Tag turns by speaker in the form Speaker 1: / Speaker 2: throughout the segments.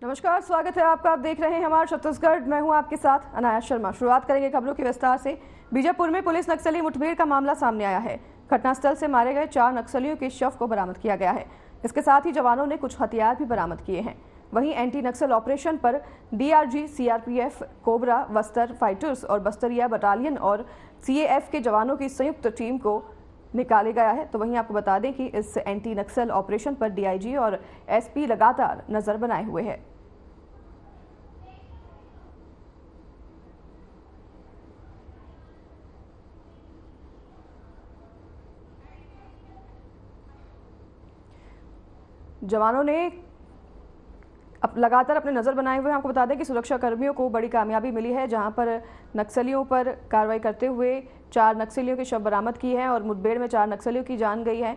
Speaker 1: नमस्कार, स्वागत है आपका। आप देख रहे हैं हमारा छत्तीसगढ़। मैं हूं आपके साथ अनाया शर्मा। शुरुआत करेंगे खबरों की विस्तार से। बीजापुर में पुलिस नक्सली मुठभेड़ का मामला सामने आया है। घटनास्थल से मारे गए 4 नक्सलियों के शव को बरामद किया गया है। इसके साथ ही जवानों ने कुछ हथियार भी बरामद किए हैं। वहीं एंटी नक्सल ऑपरेशन पर DRG, CRPF, cobra, Bastar fighters और बस्तरिया बटालियन और सीएएफ के जवानों की संयुक्त टीम को निकाले गया है। तो वहीं आपको बता दें कि इस एंटी नक्सल ऑपरेशन पर डीआईजी और एसपी लगातार नजर बनाए हुए हैं। जवानों ने लगातार अपने नजर बनाए हुए हैं। आपको बता दें कि सुरक्षा कर्मियों को बड़ी कामयाबी मिली है, जहां पर नक्सलियों पर कार्रवाई करते हुए 4 नक्सलियों के शव बरामद किए हैं और मुठभेड़ में 4 नक्सलियों की जान गई है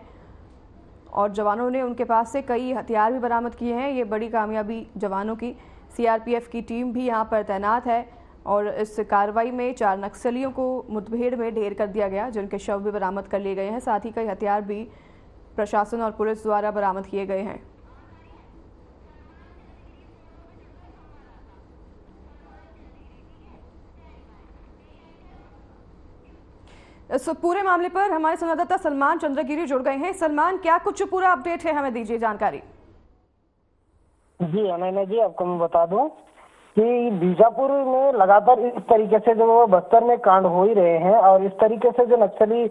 Speaker 1: और जवानों ने उनके पास से कई हथियार भी बरामद किए हैं। ये बड़ी कामयाबी जवानों की। सीआरपीएफ की टीम भी यहां पर तैनात है और इस कार्रवाई में 4 नक्सलियों को मुठभेड़ में ढेर कर दिया गया, जिनके शव भी बरामद कर लिए गए हैं। साथ ही कई हथियार भी प्रशासन और पुलिस द्वारा बरामद किए गए हैं। इस पूरे मामले पर हमारे संवाददाता सलमान चंद्रगिरी जुड़ गए हैं। सलमान, क्या कुछ पूरा अपडेट है, हमें दीजिए जानकारी।
Speaker 2: जी अनैना जी, आपको मैं बता दूं कि बीजापुर में लगातार इस तरीके से जो बस्तर में कांड हो ही रहे हैं और इस तरीके से जो नक्सली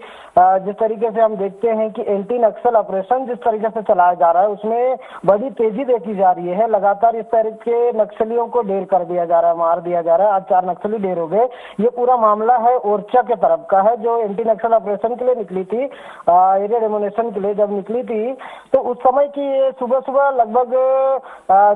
Speaker 2: जिस तरीके से हम देखते हैं कि एंटी नक्सल ऑपरेशन जिस तरीके से चलाया जा रहा है उसमें बड़ी तेजी देखी जा रही है। लगातार इस तरह के नक्सलियों को ढेर कर दिया जा रहा है, मार दिया जा रहा है। आज 4 नक्सली ढेर हो गए। ये पूरा मामला है ओरछा के तरफ का है, जो एंटी नक्सल ऑपरेशन के लिए निकली थी, एरिया डेमोनेशन के लिए जब निकली थी तो उस समय की सुबह सुबह लगभग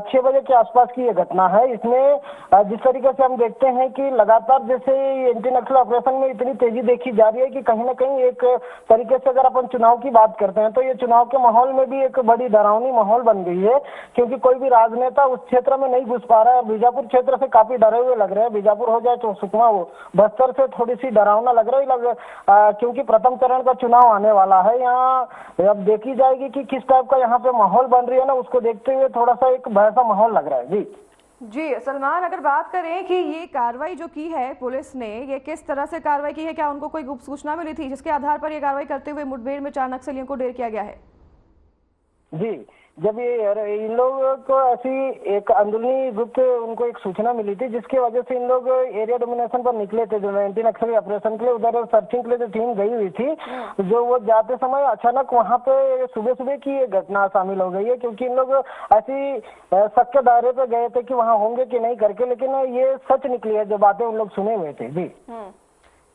Speaker 2: 6 बजे के आसपास की ये घटना है। इसमें जिस तरीके से हम देखते हैं कि लगातार जैसे एंटी नक्सल ऑपरेशन में इतनी तेजी देखी जा रही है कि कहीं ना कहीं एक तरीके से अगर अपन चुनाव की बात करते हैं तो ये चुनाव के माहौल में भी एक बड़ी डरावनी माहौल बन गई है, क्योंकि कोई भी राजनेता उस क्षेत्र में नहीं घुस पा रहा है। बीजापुर क्षेत्र से काफी डरे हुए लग रहे हैं। बीजापुर हो जाए तो सुकमा हो, बस्तर से थोड़ी सी डरावना लग रहा है क्योंकि प्रथम चरण का चुनाव आने वाला है। यहाँ अब देखी जाएगी कि किस टाइप का यहाँ पे माहौल बन रही है ना, उसको देखते हुए थोड़ा सा एक भय सा माहौल लग रहा है।
Speaker 1: जी सलमान, अगर बात करें कि ये कार्रवाई जो की है पुलिस ने, ये किस तरह से कार्रवाई की है? क्या उनको कोई गुप्त सूचना मिली थी जिसके आधार पर ये कार्रवाई करते हुए मुठभेड़ में 4 नक्सलियों को ढेर किया गया है?
Speaker 2: जी, जब ये इन लोगों को ऐसी एक अंदरूनी गुप्त उनको एक सूचना मिली थी, जिसकी वजह से इन लोग एरिया डोमिनेशन पर निकले थे, जो एंटी नक्सली ऑपरेशन के लिए उधर सर्चिंग के लिए जो टीम गई हुई थी, जो वो जाते समय अचानक वहां पे सुबह सुबह की ये घटना शामिल हो गई है। क्योंकि इन लोग ऐसी शक के दायरे पे गए थे कि वहां होंगे कि नहीं करके, लेकिन ये सच निकली है जो बातें उन लोग सुने हुए थे। जी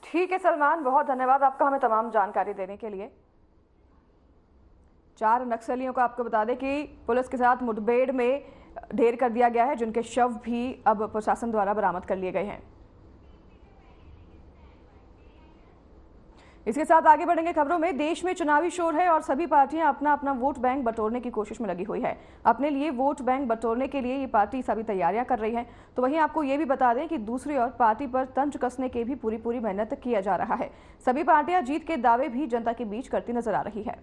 Speaker 1: ठीक है सलमान, बहुत धन्यवाद आपका हमें तमाम जानकारी देने के लिए। 4 नक्सलियों को आपको बता दें कि पुलिस के साथ मुठभेड़ में ढेर कर दिया गया है, जिनके शव भी अब प्रशासन द्वारा बरामद कर लिए गए हैं। इसके साथ आगे बढ़ेंगे खबरों में। देश में चुनावी शोर है और सभी पार्टियां अपना अपना वोट बैंक बटोरने की कोशिश में लगी हुई है। अपने लिए वोट बैंक बटोरने के लिए ये पार्टी सभी तैयारियां कर रही है। तो वहीं आपको ये भी बता दें कि दूसरी ओर पार्टी पर तंज कसने के भी पूरी मेहनत किया जा रहा है। सभी पार्टियां जीत के दावे भी जनता के बीच करती नजर आ रही है।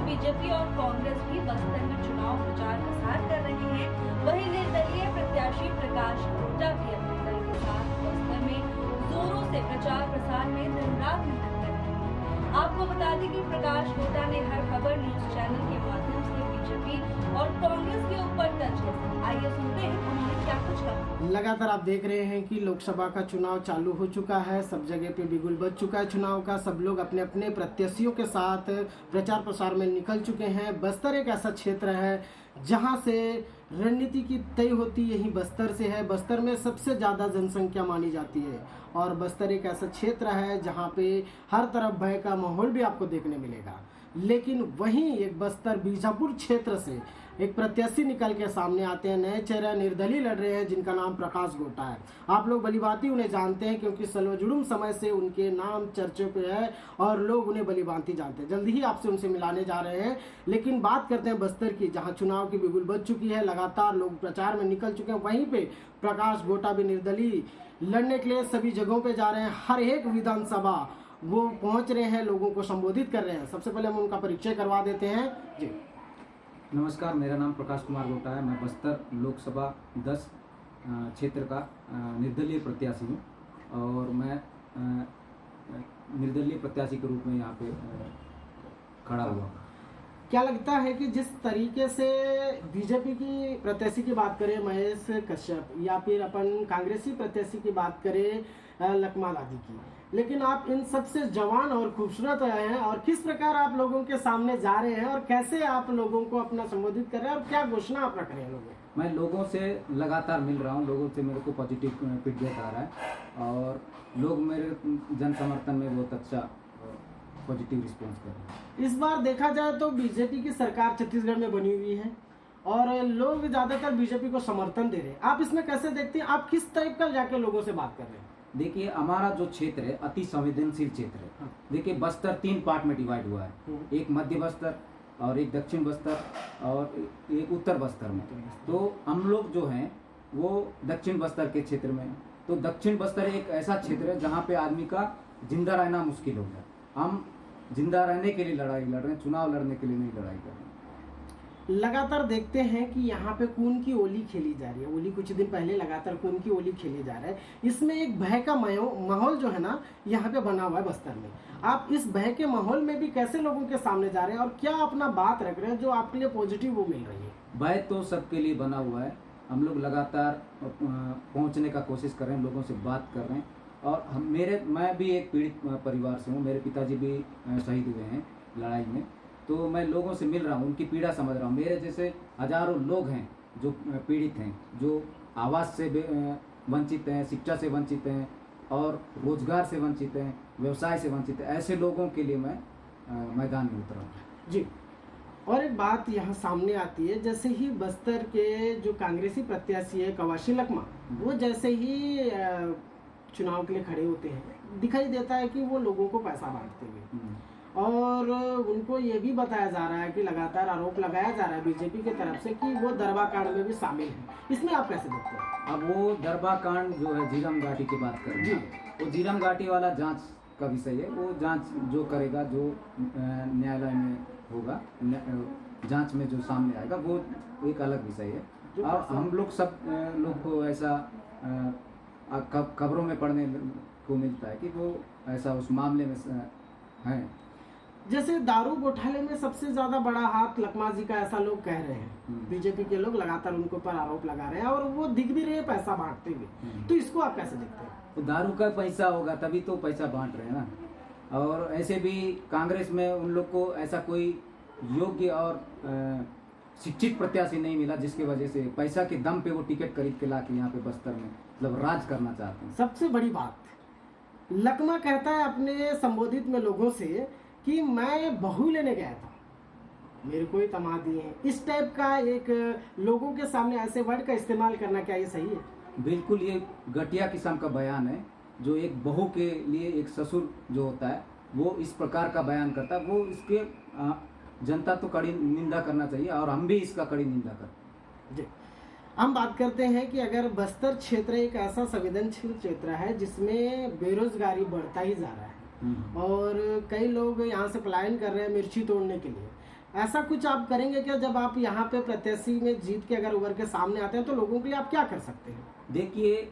Speaker 3: बीजेपी और कांग्रेस भी बस्तर में चुनाव प्रचार प्रसार कर रहे हैं। वहीं निर्दलीय प्रत्याशी प्रकाश कोटा भी अपने दल के साथ बस्तर में जोरों से प्रचार प्रसार में दिन रात मेहनत कर रहे हैं। आपको बता दें कि प्रकाश कोटा ने हर खबर न्यूज चैनल के माध्यम से बीजेपी और कांग्रेस के ऊपर तंज कसा। आइए सुनते हैं उन्होंने क्या कुछ कहा।
Speaker 4: लगातार आप देख रहे हैं कि लोकसभा का चुनाव चालू हो चुका है। सब जगह पे बिगुल बज चुका है चुनाव का। सब लोग अपने अपने प्रत्याशियों के साथ प्रचार प्रसार में निकल चुके हैं। बस्तर एक ऐसा क्षेत्र है जहां से रणनीति की तय होती यही बस्तर से है। बस्तर में सबसे ज़्यादा जनसंख्या मानी जाती है और बस्तर एक ऐसा क्षेत्र है जहां पे हर तरफ भय का माहौल भी आपको देखने मिलेगा। लेकिन वहीं एक बस्तर बीजापुर क्षेत्र से एक प्रत्याशी निकल के सामने आते हैं, नए चेहरे निर्दलीय लड़ रहे हैं जिनका नाम प्रकाश गोटा है। आप लोग भलीभांति उन्हें जानते हैं क्योंकि सर्वजुड़ुम समय से उनके नाम चर्चे पे है और लोग उन्हें भलीभांति जानते हैं। जल्दी ही आपसे उनसे मिलाने जा रहे हैं, लेकिन बात करते हैं बस्तर की, जहां चुनाव की बिगुल बज चुकी है, लगातार लोग प्रचार में निकल चुके हैं। वहीं पे प्रकाश गोटा भी निर्दलीय लड़ने के लिए सभी जगहों पे जा रहे हैं। हर एक विधानसभा वो पहुंच रहे हैं, लोगों को संबोधित कर रहे हैं। सबसे पहले हम उनका परिचय करवा देते हैं जी।
Speaker 5: नमस्कार, मेरा नाम प्रकाश कुमार गोटा है। मैं बस्तर लोकसभा 10 क्षेत्र का निर्दलीय प्रत्याशी हूँ और मैं निर्दलीय प्रत्याशी के रूप में यहाँ पे खड़ा हुआ।
Speaker 4: क्या लगता है कि जिस तरीके से बीजेपी की प्रत्याशी की बात करें महेश कश्यप, या फिर अपन कांग्रेसी प्रत्याशी की बात करें लखमा दादी की, लेकिन आप इन सबसे जवान और खूबसूरत हैं, और किस प्रकार आप लोगों के सामने जा रहे हैं और कैसे आप लोगों को अपना संबोधित कर रहे हैं और क्या घोषणा आप रख रहे हैं लोगों?
Speaker 5: मैं लोगों से लगातार मिल रहा हूँ, लोगों से मेरे को पॉजिटिव फीडबैक आ रहा है और लोग मेरे जन समर्थन में बहुत अच्छा पॉजिटिव रिस्पॉन्स कर रहे हैं।
Speaker 4: इस बार देखा जाए तो बीजेपी की सरकार छत्तीसगढ़ में बनी हुई है और लोग ज्यादातर बीजेपी को समर्थन दे रहे हैं। आप इसमें कैसे देखते हैं? आप किस टाइप का जाके लोगों से बात कर रहे हैं?
Speaker 5: देखिए, हमारा जो क्षेत्र है अति संवेदनशील क्षेत्र है। देखिए, बस्तर 3 पार्ट में डिवाइड हुआ है, एक मध्य बस्तर और एक दक्षिण बस्तर और एक उत्तर बस्तर में। तो हम लोग जो हैं वो दक्षिण बस्तर के क्षेत्र में। तो दक्षिण बस्तर एक ऐसा क्षेत्र है जहाँ पे आदमी का जिंदा रहना मुश्किल हो गया। हम जिंदा रहने के लिए लड़ाई लड़ रहे हैं, चुनाव लड़ने के लिए नहीं लड़ाई कर रहे हैं।
Speaker 4: लगातार देखते हैं कि यहाँ पे खून की होली खेली जा रही है। होली कुछ दिन पहले लगातार खून की होली खेली जा रहा है। इसमें एक भय का माहौल जो है ना यहाँ पे बना हुआ है बस्तर में। आप इस भय के माहौल में भी कैसे लोगों के सामने जा रहे हैं और क्या अपना बात रख रहे हैं जो आपके लिए पॉजिटिव वो मिल रही है?
Speaker 5: भय तो सबके लिए बना हुआ है। हम लोग लगातार पहुँचने का कोशिश कर रहे हैं, लोगों से बात कर रहे हैं। और मैं भी एक पीड़ित परिवार से हूँ, मेरे पिताजी भी शहीद हुए हैं लड़ाई में। तो मैं लोगों से मिल रहा हूँ, उनकी पीड़ा समझ रहा हूँ। मेरे जैसे हजारों लोग हैं जो पीड़ित हैं, जो आवास से वंचित हैं, शिक्षा से वंचित हैं और रोजगार से वंचित हैं, व्यवसाय से वंचित हैं। ऐसे लोगों के लिए मैं मैदान में उतरा हूँ
Speaker 4: जी। और एक बात यहाँ सामने आती है, जैसे ही बस्तर के जो कांग्रेसी प्रत्याशी है कवाशी लखमा, वो जैसे ही चुनाव के लिए खड़े होते हैं दिखाई देता है कि वो लोगों को पैसा बांटते हुए, और उनको ये भी बताया जा रहा है कि लगातार आरोप लगाया जा रहा है बीजेपी की तरफ से कि वो दरबा कांड में भी शामिल है। इसमें आप कैसे देखते हैं?
Speaker 5: अब वो दरबा कांड जो है झीरम घाटी की बात करें जी, वो झीरम घाटी वाला जांच का विषय है। वो जांच जो करेगा, जो न्यायालय में होगा, जांच में जो सामने आएगा वो एक अलग विषय है। और हम लोग सब लोग को ऐसा खबरों में पढ़ने को मिलता है कि वो ऐसा उस मामले में है।
Speaker 4: जैसे दारू घोटाले में सबसे ज्यादा बड़ा हाथ लखमा जी का, ऐसा लोग कह रहे हैं। बीजेपी के लोग लगातार उनके ऊपर आरोप लगा रहे हैं और वो दिख भी रहे हैं पैसा बांटते हुए। तो इसको आप कैसे देखते हैं?
Speaker 5: तो दारू का पैसा होगा तभी तो पैसा बांट रहे हैं ना। और ऐसे भी कांग्रेस में उन लोग को ऐसा कोई योग्य और शिक्षित प्रत्याशी नहीं मिला जिसकी वजह से पैसा के दम पे वो टिकट खरीद के ला के यहाँ पे बस्तर में मतलब राज करना चाहते हैं।
Speaker 4: सबसे बड़ी बात, लखमा कहता है अपने संबोधित में लोगों से कि मैं बहू लेने गया था, मेरे को ही तमा दिए हैं। इस टाइप का एक लोगों के सामने ऐसे वर्ड का इस्तेमाल करना, क्या ये सही है?
Speaker 5: बिल्कुल, ये घटिया किस्म का बयान है। जो एक बहू के लिए एक ससुर जो होता है वो इस प्रकार का बयान करता है, वो इसके जनता तो कड़ी निंदा करना चाहिए और हम भी इसका कड़ी निंदा करते हैं।
Speaker 4: हम बात करते हैं कि अगर बस्तर क्षेत्र एक ऐसा संवेदनशील क्षेत्र है जिसमें बेरोजगारी बढ़ता ही जा रहा है और कई लोग यहाँ से पलायन कर रहे हैं मिर्ची तोड़ने के लिए, ऐसा कुछ आप करेंगे क्या जब आप यहाँ पे प्रत्याशी में जीत के अगर उभर के सामने आते हैं? तो लोगों के लिए आप क्या कर सकते हैं?
Speaker 5: देखिए,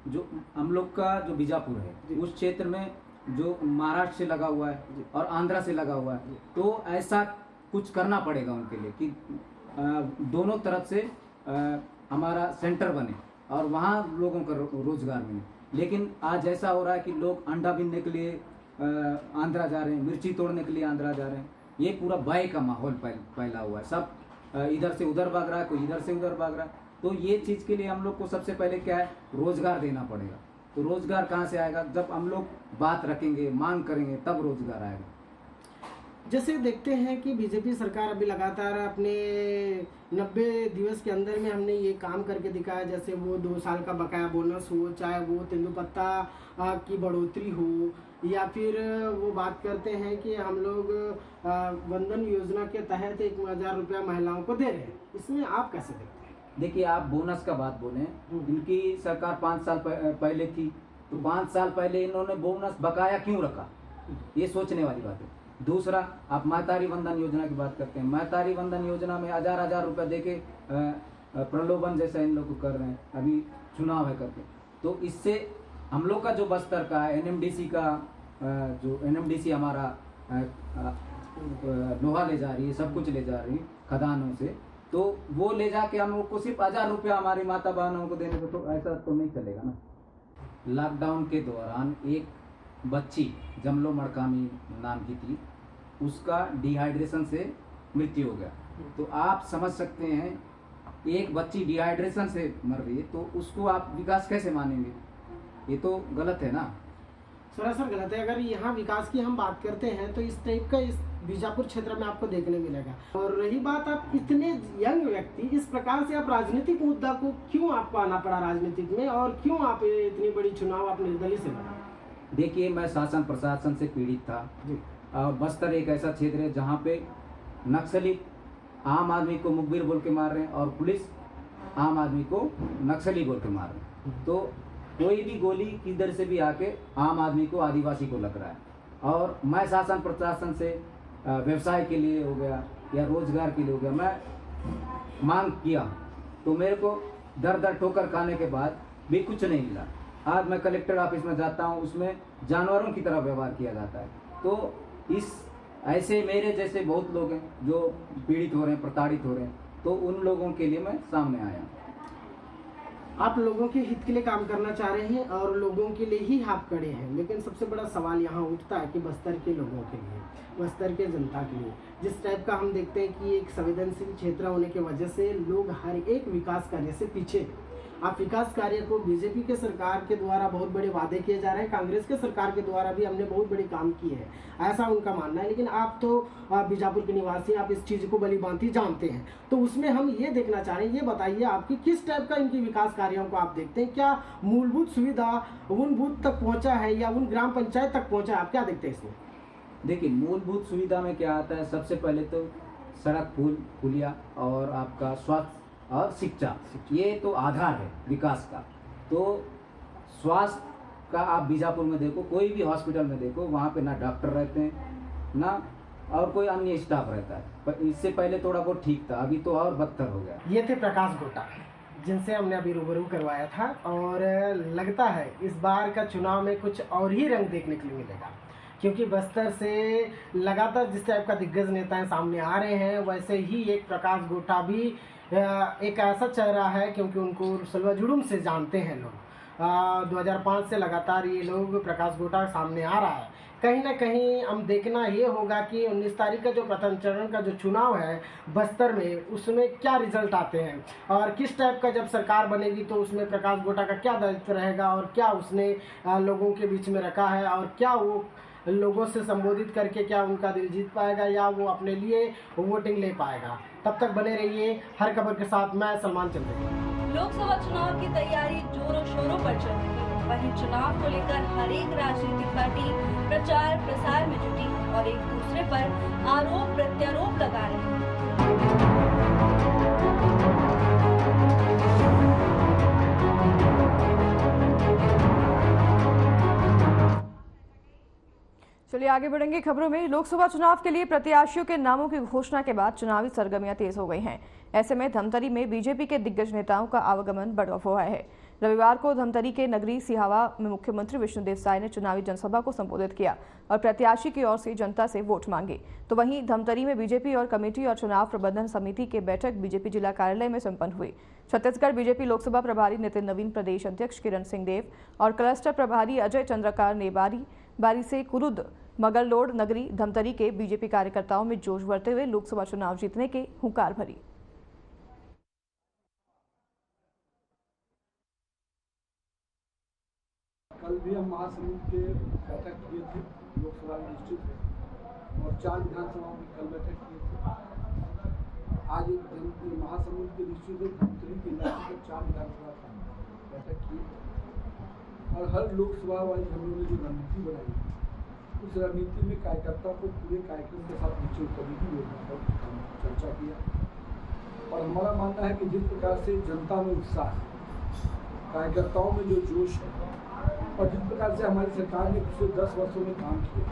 Speaker 5: जो हम लोग का जो बीजापुर है उस क्षेत्र में जो महाराष्ट्र से लगा हुआ है और आंध्रा से लगा हुआ है, तो ऐसा कुछ करना पड़ेगा उनके लिए कि दोनों तरफ से हमारा सेंटर बने और वहाँ लोगों का रोजगार मिले। लेकिन आज ऐसा हो रहा है कि लोग अंडा बीनने के लिए आंध्रा जा रहे हैं, मिर्ची तोड़ने के लिए आंध्रा जा रहे हैं। ये पूरा भय का माहौल फैला हुआ है। सब इधर से उधर भाग रहा है, कोई इधर से उधर भाग रहा है। तो ये चीज़ के लिए हम लोग को सबसे पहले क्या है, रोजगार देना पड़ेगा। तो रोजगार कहाँ से आएगा? जब हम लोग बात रखेंगे, मांग करेंगे, तब रोजगार आएगा।
Speaker 4: जैसे देखते हैं कि बीजेपी सरकार अभी लगातार अपने 90 दिवस के अंदर में हमने ये काम करके दिखाया, जैसे वो 2 साल का बकाया बोनस हो, चाहे वो तेंदुपत्ता की बढ़ोतरी हो, या फिर वो बात करते हैं कि हम लोग वंदन योजना के तहत 1000 रुपया महिलाओं को दे रहे हैं। इसमें आप कैसे देखते हैं?
Speaker 5: देखिए, आप बोनस का बात बोले, इनकी सरकार 5 साल पहले थी, तो 5 साल पहले इन्होंने बोनस बकाया क्यों रखा, ये सोचने वाली बात है। दूसरा, आप मातारी वंदन योजना की बात करते हैं। मातारी वंदन योजना में 1000 रुपया देके प्रलोभन जैसा इन लोग कर रहे हैं, अभी चुनाव है करके। तो इससे हम लोग का जो बस्तर का एनएमडीसी का जो एनएमडीसी हमारा लोहा ले जा रही है, सब कुछ ले जा रही है खदानों से, तो वो ले जाके हम लोग को सिर्फ 1000 रुपया हमारी माता बहनों को देने को, तो ऐसा तो नहीं चलेगा ना। लॉकडाउन के दौरान एक बच्ची जमलो मड़कामी नाम की थी, उसका डिहाइड्रेशन से मृत्यु हो गया। तो आप समझ सकते हैं, एक बच्ची डिहाइड्रेशन से मर रही है, तो उसको आप विकास कैसे मानेंगे? ये तो गलत है ना।
Speaker 4: सरासर गलत है। अगर यहाँ विकास की हम बात करते हैं तो इस टाइप का इस बीजापुर क्षेत्र में आपको देखने मिलेगा। और रही बात, आप इतने यंग व्यक्ति, इस प्रकार से आप राजनीतिक मुद्दा को क्यों आपको आना पड़ा राजनीतिक में, और क्यों आप इतनी बड़ी चुनाव आप निर्दलीय से लड़ा?
Speaker 5: देखिए, मैं शासन प्रशासन से पीड़ित था, और बस्तर एक ऐसा क्षेत्र है जहाँ पे नक्सली आम आदमी को मुखबिर बोल के मार रहे हैं, और पुलिस आम आदमी को नक्सली बोल के मार रहे हैं। तो कोई भी गोली किधर से भी आके आम आदमी को, आदिवासी को लग रहा है। और मैं शासन प्रशासन से व्यवसाय के लिए हो गया या रोजगार के लिए हो गया, मैं मांग किया, तो मेरे को दर दर ठोकर खाने के बाद भी कुछ नहीं मिला। आज मैं कलेक्टर ऑफिस में जाता हूँ, उसमें जानवरों की तरह व्यवहार किया जाता है। तो इस ऐसे मेरे जैसे बहुत लोग हैं जो पीड़ित हो रहे हैं, प्रताड़ित हो रहे हैं, तो उन लोगों के लिए मैं सामने आया।
Speaker 4: आप लोगों के हित के लिए काम करना चाह रहे हैं और लोगों के लिए ही आप खड़े हैं, लेकिन सबसे बड़ा सवाल यहाँ उठता है कि बस्तर के लोगों के लिए, बस्तर के जनता के लिए, जिस टाइप का हम देखते हैं कि एक संवेदनशील क्षेत्र होने की वजह से लोग हर एक विकास कार्य से पीछे हैं। आप विकास कार्य को बीजेपी के सरकार के द्वारा बहुत बड़े वादे किए जा रहे हैं, कांग्रेस के सरकार के द्वारा भी हमने बहुत बड़े काम किए हैं, ऐसा उनका मानना है। लेकिन आप तो बीजापुर के निवासी, आप इस चीज़ को भली भांति जानते हैं, तो उसमें हम ये देखना चाह रहे हैं, ये बताइए आपकी किस टाइप का इनकी विकास कार्यों को आप देखते हैं? क्या मूलभूत सुविधा उन बूथ तक पहुँचा है या उन ग्राम पंचायत तक पहुँचा है? आप क्या देखते हैं इसमें?
Speaker 5: देखिए, मूलभूत सुविधा में क्या आता है, सबसे पहले तो सड़क, पुलिया और आपका स्वास्थ्य और शिक्षा, ये तो आधार है विकास का। तो स्वास्थ्य का आप बीजापुर में देखो, कोई भी हॉस्पिटल में देखो, वहाँ पे ना डॉक्टर रहते हैं ना और कोई अन्य स्टाफ रहता है। पर इससे पहले थोड़ा बहुत ठीक था, अभी तो और बदतर हो गया।
Speaker 4: ये थे प्रकाश गोटा, जिनसे हमने अभी रूबरू करवाया था, और लगता है इस बार का चुनाव में कुछ और ही रंग देखने के लिए मिलेगा, क्योंकि बस्तर से लगातार जिस टाइप का दिग्गज नेताएं सामने आ रहे हैं, वैसे ही एक प्रकाश गोटा भी एक ऐसा चेहरा है, क्योंकि उनको सलवा जुड़ुम से जानते हैं लोग। 2005 से लगातार ये लोग प्रकाश गोटा सामने आ रहा है। कहीं ना कहीं हम देखना ये होगा कि 19 तारीख का जो प्रथम चरण का जो चुनाव है बस्तर में, उसमें क्या रिजल्ट आते हैं, और किस टाइप का जब सरकार बनेगी तो उसमें प्रकाश गोटा का क्या दायित्व रहेगा, और क्या उसने लोगों के बीच में रखा है, और क्या वो लोगों से संबोधित करके क्या उनका दिल जीत पाएगा, या वो अपने लिए वोटिंग ले पाएगा। तब तक बने रहिए हर खबर के साथ। मैं सलमान चंद्र।
Speaker 3: लोकसभा चुनाव की तैयारी जोरों शोरों पर चल रही है। वहीं चुनाव को लेकर हर एक राजनीतिक पार्टी प्रचार प्रसार में जुटी और एक दूसरे पर आरोप प्रत्यारोप लगा रहे हैं।
Speaker 1: चलिए आगे बढ़ेंगे खबरों में। लोकसभा चुनाव के लिए प्रत्याशियों के नामों की घोषणा के बाद चुनावी सरगर्मियां तेज हो गई हैं। ऐसे में धमतरी में बीजेपी के दिग्गज नेताओं का आवागमन बढ़ा हुआ है। रविवार को धमतरी के नगरी सिहावा में मुख्यमंत्री विष्णुदेव साय ने चुनावी जनसभा को संबोधित किया और प्रत्याशी की ओर से जनता से वोट मांगे। तो वहीं धमतरी में बीजेपी और कमेटी और चुनाव प्रबंधन समिति की बैठक बीजेपी जिला कार्यालय में संपन्न हुई। छत्तीसगढ़ बीजेपी लोकसभा प्रभारी नितिन नवीन, प्रदेश अध्यक्ष किरण सिंह देव और क्लस्टर प्रभारी अजय चंद्रकार ने बारी से कुरुद मगरलोड नगरी धमतरी के बीजेपी कार्यकर्ताओं में जोश भरते हुए लोकसभा चुनाव जीतने के हुंकार भरी।
Speaker 6: कल भी हम महासमुंद के बैठक किए थे लोकसभा डिस्ट्रिक्ट में, और 4 विधानसभाओं की कल बैठक किए थे। आज एक महासमुंद के दृष्टि से धमतरी के इलाके में 4 विधानसभा की बैठक की और हर लोकसभा वाइज हम लोगों ने जो रणनीति बनाई उस रणनीति में कार्यकर्ता को पूरे कार्यक्रम के साथ नीचे उतरने की योजना पर चर्चा किया। और हमारा मानना है कि जिस प्रकार से जनता में उत्साह है, कार्यकर्ताओं में जो जोश है और जिस प्रकार से हमारी सरकार ने पिछले 10 वर्षों में काम किया,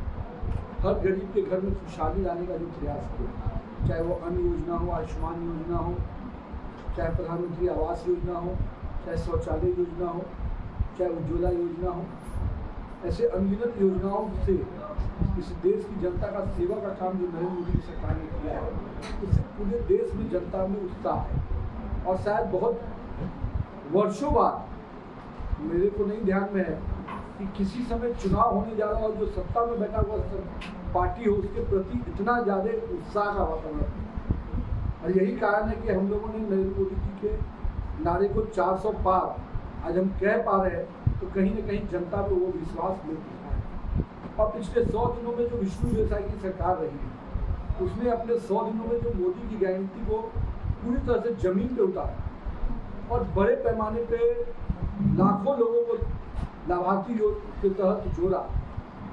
Speaker 6: हर गरीब के घर में खुशहाली लाने का जो प्रयास किया, चाहे वो अन्न योजना हो, आयुष्मान योजना हो, चाहे प्रधानमंत्री आवास योजना हो, चाहे शौचालय योजना हो, चाहे उज्ज्वला योजना हो, ऐसे अनगिनत योजनाओं से इस देश की जनता का सेवा का काम जो नरेंद्र मोदी सरकार ने किया है, उससे पूरे देश में जनता में उत्साह है। और शायद बहुत वर्षों बाद, मेरे को नहीं ध्यान में है कि किसी समय चुनाव होने जा रहा हो, जो सत्ता में बैठा हुआ पार्टी हो, उसके प्रति इतना ज़्यादा उत्साह का वातावरण। और यही कारण है कि हम लोगों ने नरेंद्र मोदी जी के नारे को 400 पार आज हम कह पा रहे हैं, तो कहीं ना कहीं जनता पे वो विश्वास मिल रहा है। और पिछले 100 दिनों में जो विष्णु देसाई की सरकार रही है, उसने अपने 100 दिनों में जो मोदी की गारंटी को पूरी तरह से जमीन पे उतारा और बड़े पैमाने पे लाखों लोगों को लाभार्थी के तहत जोड़ा।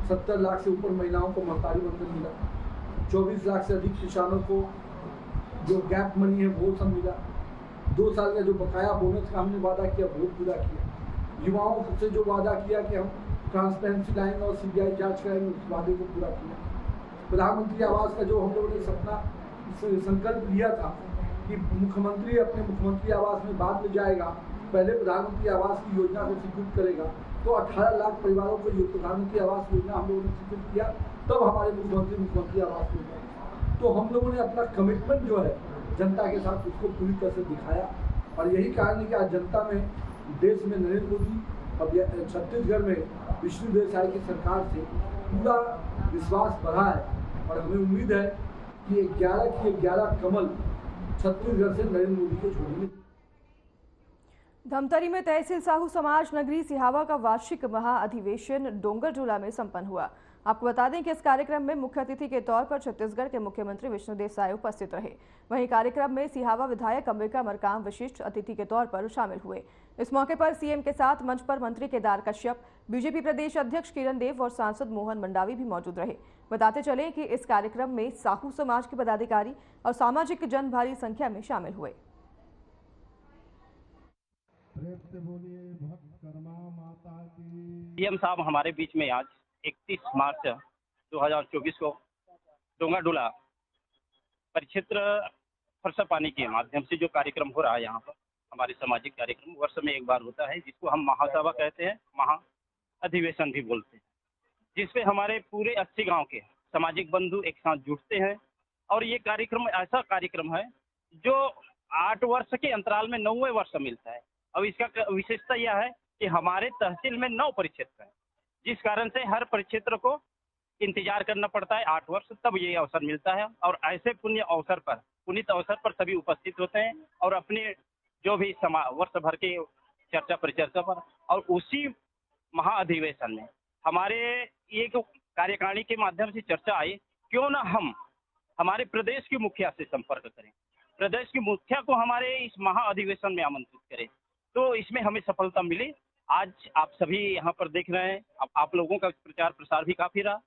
Speaker 6: 70 लाख से ऊपर महिलाओं को महतारी बंधन मिला, 24 लाख से अधिक किसानों को जो गैप मनी है वो सब मिला, 2 साल का जो बकाया बोनस का हमने वादा किया वो पूरा किया, युवाओं से जो वादा किया कि हम ट्रांसपेरेंसी लाएंगे और CBI जांच करेंगे, उस वादे को पूरा किया। प्रधानमंत्री आवास का जो हम लोगों ने सपना संकल्प लिया था कि मुख्यमंत्री अपने मुख्यमंत्री आवास में बाद में जाएगा, पहले प्रधानमंत्री आवास की योजना को स्वीकृत करेगा, तो 18 लाख परिवारों को ये प्रधानमंत्री आवास योजना हम लोगों ने स्वीकृत किया, तब हमारे मुख्यमंत्री आवास योजना। तो हम लोगों ने अपना कमिटमेंट जो है जनता के साथ उसको पूरी तरह से दिखाया। और यही कारण है कि आज जनता में, देश में नरेंद्र मोदी और छत्तीसगढ़ में विष्णु देसाई की सरकार से पूरा विश्वास बढ़ा है। और हमें उम्मीद है कि 11 के 11 कमल छत्तीसगढ़ से नरेंद्र मोदी के छोड़ेंगे।
Speaker 1: धमतरी में तहसील साहू समाज नगरी सिहावा का वार्षिक महाअधिवेशन डोंगरझूला में संपन्न हुआ। आपको बता दें कि इस कार्यक्रम में मुख्य अतिथि के तौर पर छत्तीसगढ़ के मुख्यमंत्री विष्णु देसाई उपस्थित रहे। वहीं कार्यक्रम में सिहावा विधायक अंबिका मरकाम विशिष्ट अतिथि के तौर पर शामिल हुए। इस मौके पर सीएम के साथ मंच पर मंत्री केदार कश्यप, बीजेपी प्रदेश अध्यक्ष किरण देव और सांसद मोहन मंडावी भी मौजूद रहे। बताते चले कि इस कार्यक्रम में साहू समाज के पदाधिकारी और सामाजिक जन भारी संख्या में शामिल हुए।
Speaker 7: सीएम साहब हमारे बीच में आज 31 मार्च 2024 को डोंगरझूला परिक्षेत्र फरसा पानी के माध्यम से जो कार्यक्रम हो रहा है, यहाँ पर हमारे सामाजिक कार्यक्रम वर्ष में एक बार होता है, जिसको हम महासभा कहते हैं, महा अधिवेशन भी बोलते हैं, जिसपे हमारे पूरे 80 गांव के सामाजिक बंधु एक साथ जुटते हैं। और ये कार्यक्रम ऐसा कार्यक्रम है जो 8 वर्ष के अंतराल में 9वें वर्ष मिलता है। अब इसका विशेषता यह है कि हमारे तहसील में 9 परिक्षेत्र हैं, जिस कारण से हर परिक्षेत्र को इंतजार करना पड़ता है 8 वर्ष, तब ये अवसर मिलता है। और ऐसे पुनीत अवसर पर सभी उपस्थित होते हैं और अपने जो भी वर्ष भर के चर्चा परिचर्चा पर, और उसी महाअधिवेशन में हमारे एक कार्यकारिणी के माध्यम से चर्चा आई, क्यों ना हम हमारे प्रदेश की मुखिया से संपर्क करें, प्रदेश की मुखिया को हमारे इस महाअधिवेशन में आमंत्रित करें। तो इसमें हमें सफलता मिली। आज आप सभी यहाँ पर देख रहे हैं, आप लोगों का प्रचार प्रसार भी काफी रहा।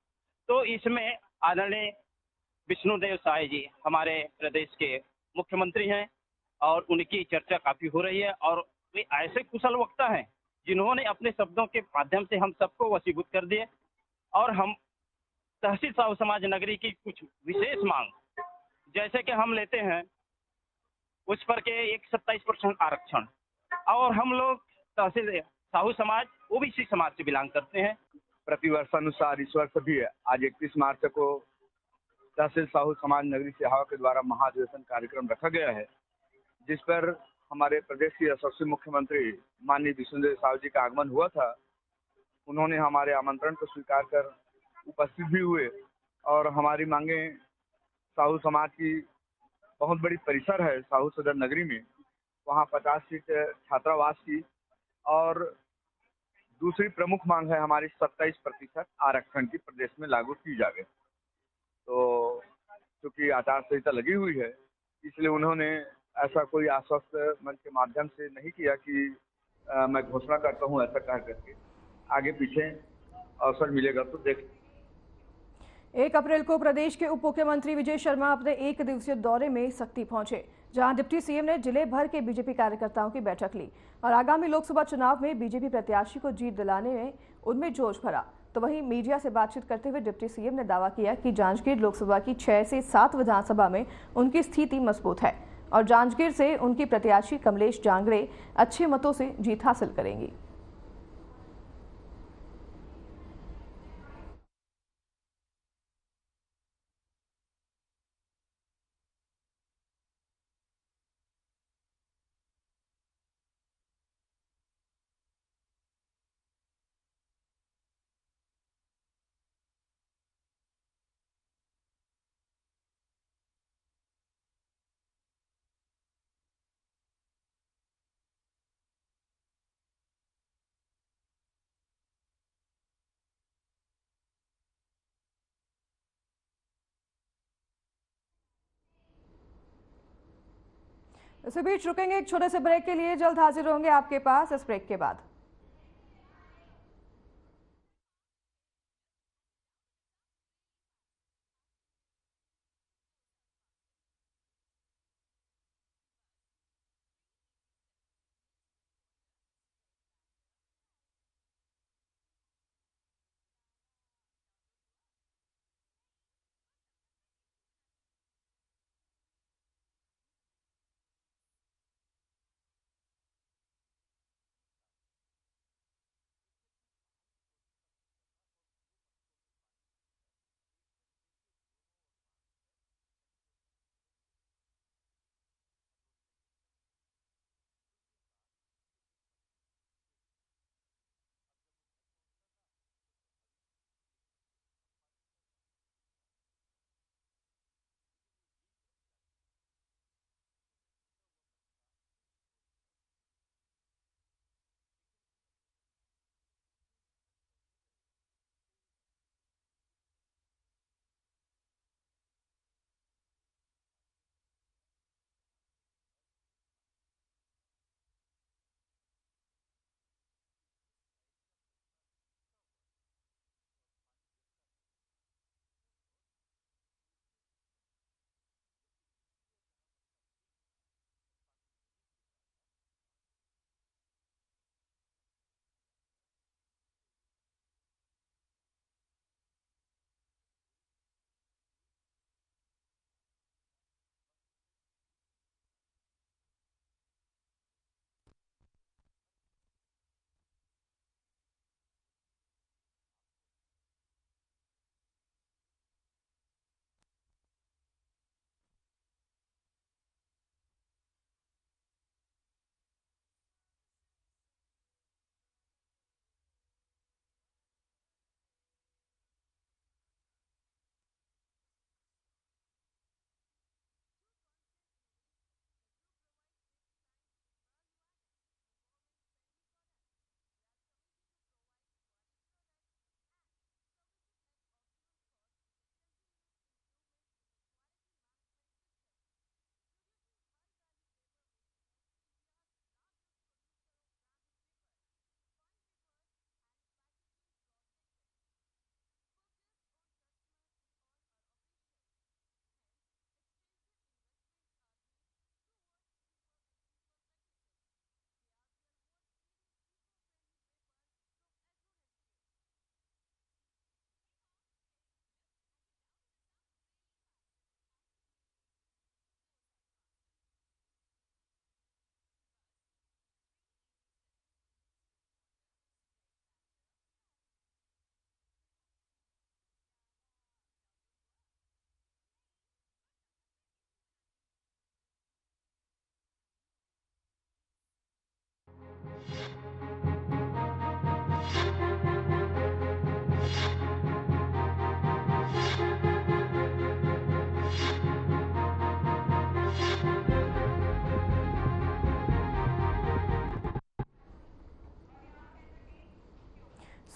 Speaker 7: तो इसमें आदरणीय विष्णु देसाई जी हमारे प्रदेश के मुख्यमंत्री हैं और उनकी चर्चा काफी हो रही है। और वे ऐसे कुशल वक्ता हैं जिन्होंने अपने शब्दों के माध्यम से हम सबको वशीभूत कर दिए। और हम तहसील साहू समाज नगरी की कुछ विशेष मांग, जैसे कि हम लेते हैं उस पर के एक 27% आरक्षण, और हम लोग तहसील साहू समाज ओबीसी समाज से बिलोंग करते हैं।
Speaker 8: प्रतिवर्षानुसार इस वर्ष भी आज 31 मार्च को तहसील साहू समाज नगरी सिहावा के द्वारा महाधिवेशन कार्यक्रम रखा गया है, जिस पर हमारे प्रदेश के यशस्वी मुख्यमंत्री माननीय विष्णु देसाई जी का आगमन हुआ था। उन्होंने हमारे आमंत्रण को स्वीकार कर उपस्थित भी हुए और हमारी मांगे, साहू समाज की बहुत बड़ी परिसर है साहू सदर नगरी में, वहाँ 50 सीट छात्रावास की, और दूसरी प्रमुख मांग है हमारी 27% आरक्षण की प्रदेश में लागू की जाए। तो चूंकि आचार संहिता लगी हुई है, इसलिए उन्होंने ऐसा कोई आश्वस्त मंच के माध्यम से नहीं किया कि मैं घोषणा करता हूं ऐसा कह करके। आगे पीछे अवसर मिलेगा तो देख।
Speaker 1: 1 अप्रैल को प्रदेश के उप मुख्यमंत्री विजय शर्मा अपने 1 दिवसीय दौरे में सक्ती पहुंचे, जहां डिप्टी सीएम ने जिले भर के बीजेपी कार्यकर्ताओं की बैठक ली और आगामी लोकसभा चुनाव में बीजेपी प्रत्याशी को जीत दिलाने में उनमें जोश भरा। तो वहीं मीडिया से बातचीत करते हुए डिप्टी सीएम ने दावा किया कि जांजगीर लोकसभा की 6 से 7 विधानसभा में उनकी स्थिति मजबूत है और जांजगीर से उनकी प्रत्याशी कमलेश जांगड़े अच्छे मतों से जीत हासिल करेंगी। इसी बीच रुकेंगे एक छोटे से ब्रेक के लिए, जल्द हाजिर होंगे आपके पास इस ब्रेक के बाद।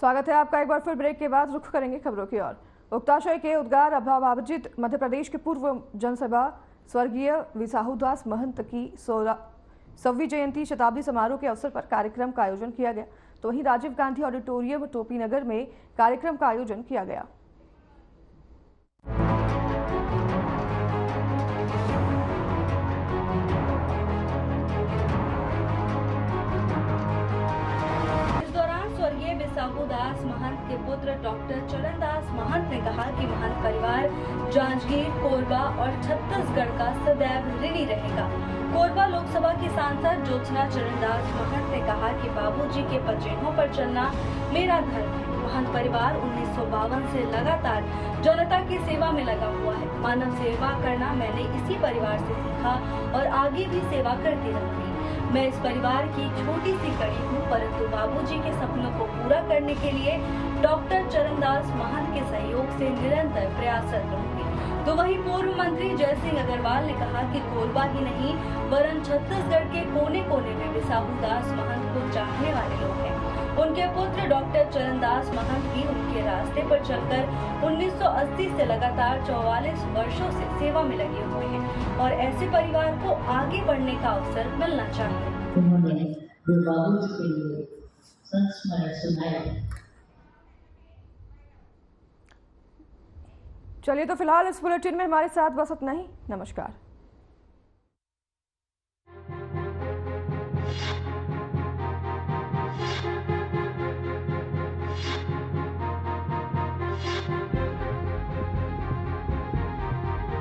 Speaker 1: स्वागत है आपका एक बार फिर ब्रेक के बाद। रुख करेंगे खबरों की ओर। उक्त आशय के उद्गार अभावार्जित मध्य प्रदेश के पूर्व जनसभा स्वर्गीय विसाहुदास महंत की 100वीं जयंती शताब्दी समारोह के अवसर पर कार्यक्रम का आयोजन किया गया। तो वहीं राजीव गांधी ऑडिटोरियम टोपी नगर में कार्यक्रम का आयोजन किया गया।
Speaker 3: विसाहुदास महंत के पुत्र डॉक्टर चरणदास महंत ने कहा कि महंत परिवार जांजगीर, कोरबा और छत्तीसगढ़ का सदैव ऋणी रहेगा। कोरबा लोकसभा की सांसद ज्योत्सना चरणदास महंत ने कहा कि बाबूजी के पदचिन्हों पर चलना मेरा धर्म है। महंत परिवार 1952 से लगातार जनता की सेवा में लगा हुआ है। मानव सेवा करना मैंने इसी परिवार से सीखा और आगे भी सेवा करती रहूंगी। मैं इस परिवार की छोटी सी कड़ी हूँ, परंतु बाबूजी के सपनों को पूरा करने के लिए डॉक्टर चरणदास महंत के सहयोग से निरंतर प्रयासरत रहूंगी। तो वहीं पूर्व मंत्री जय सिंह अग्रवाल ने कहा कि कोरबा ही नहीं वरन छत्तीसगढ़ के कोने कोने में विसाहुदास महंत को चाहने वाले लोग हैं। उनके पुत्र डॉक्टर चरणदास महंत भी उनके रास्ते पर चलकर 1980 से लगातार 44 वर्षों से सेवा में लगे हुए हैं और ऐसे परिवार को आगे बढ़ने का अवसर मिलना चाहिए।
Speaker 9: उन्होंने बाबूजी के लिए संस्मरण सुनाया।
Speaker 1: चलिए तो फिलहाल इस बुलेटिन में हमारे साथ बस इतना ही। नमस्कार।